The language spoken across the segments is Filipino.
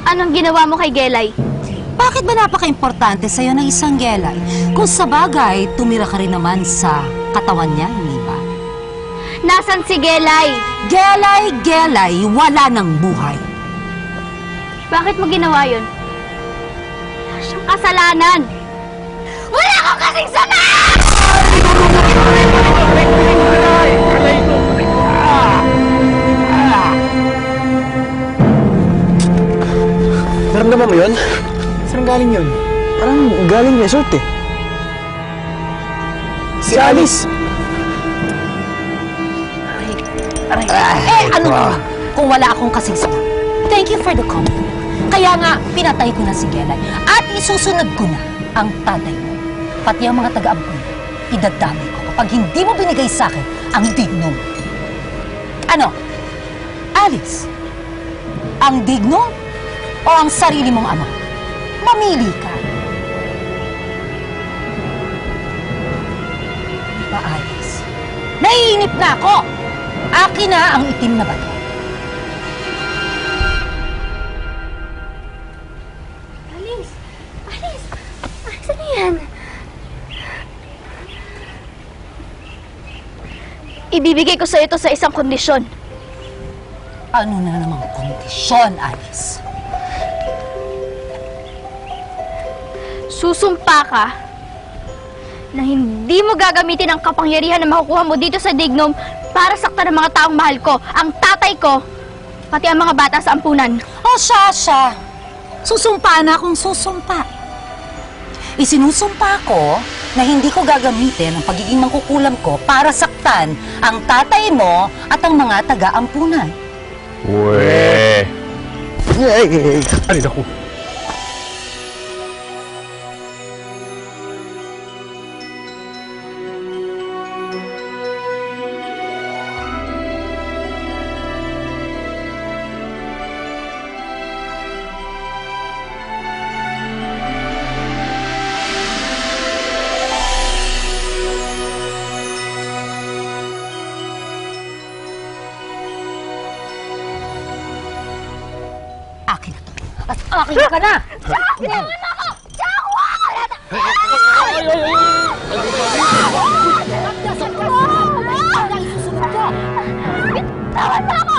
Anong ginawa mo kay Gelay? Bakit ba napaka-importante sa'yo ng isang Gelay? Kung sa bagay, tumira ka rin naman sa katawan niya, hindi ba? Nasaan si Gelay? Gelay, Gelay, wala ng buhay. Bakit mo ginawa yun? Wala siyang kasalanan! Wala akong kasing sama! Naramdaman mo yun? Saan galing yun? Parang galing resort eh. Si Alice! Ano naman, kung wala akong kasing sama. Thank you for the compliment. Kaya nga, pinatay ko na si Gelay. At isusunod ko na ang tatay mo. Pati ang mga taga-ampun. Idadamay ko kapag hindi mo binigay sa akin ang digno mo. Ano? Alice? Ang digno o ang sarili mong ama? Mamili ka. Diba, Alice? Naiinip na ako! Akin na ang itim na bato. Alice! Alice! Alice, ano yan? Ibibigay ko sa ito sa isang kondisyon. Ano na namang kondisyon, Alice? Susumpa ka na hindi mo gagamitin ang kapangyarihan na makukuha mo dito sa Dignum para saktan ang mga taong mahal ko, ang tatay ko, pati ang mga bata sa ampunan. Oh, Sasha! Susumpa na akong susumpa. Isinusumpa ko na hindi ko gagamitin ang pagiging mangkukulam ko para saktan ang tatay mo at ang mga taga-ampunan. Weh! Ay, naku. Akin na to. At akin ka na! Bitawan mo ako! Bitawan mo ako! Bitawan niyo ako!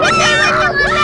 Bitawan niyo ako!